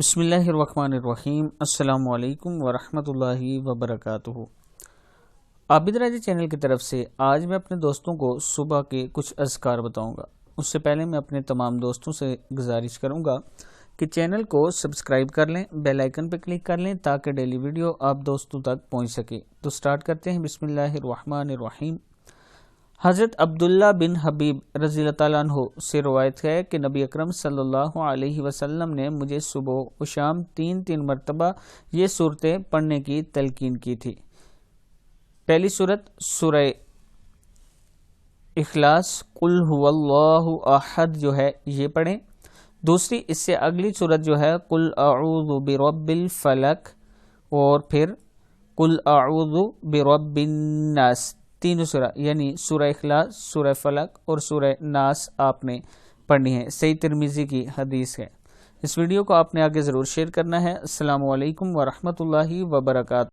बिस्मिल्लाहिर्रहमानिर्रहीम। अस्सलाम वालेकुम वरहमतुल्लाहि वबरकातुहू। आबिद राजा चैनल की तरफ से आज मैं अपने दोस्तों को सुबह के कुछ अज़कार बताऊंगा। उससे पहले मैं अपने तमाम दोस्तों से गुजारिश करूंगा कि चैनल को सब्सक्राइब कर लें, बेल आइकन पर क्लिक कर लें ताकि डेली वीडियो आप दोस्तों तक पहुंच सके। तो स्टार्ट करते हैं। बिस्मिल्लाहिर्रहमानिर्रहीम। हज़रत अब्दुल्ला बिन हबीब रज़ियल्लाहु अन्हु से रवायत है कि नबी अकरम सल्लल्लाहु अलैहि वसल्लम ने मुझे सुबह व शाम तीन मरतबा ये सूरतें पढ़ने की तलकीन की थी। पहली सूरत सूरह इखलास कुल हुवल्लाहु अहद जो है ये पढ़ें। दूसरी इससे अगली सूरत जो है कुल अऊज़ु बिरब्बिल फलक और फिर कुल अऊज़ु बिरब्बिन नास। तीनों सूरह यानी सूरह इखलास, सूरह फलक और सूरह नास आपने पढ़नी है। सही तिरमिज़ी की हदीस है। इस वीडियो को आपने आगे ज़रूर शेयर करना है। अस्सलामु अलैकुम वरहमतुल्लाहि वबरकातुहू।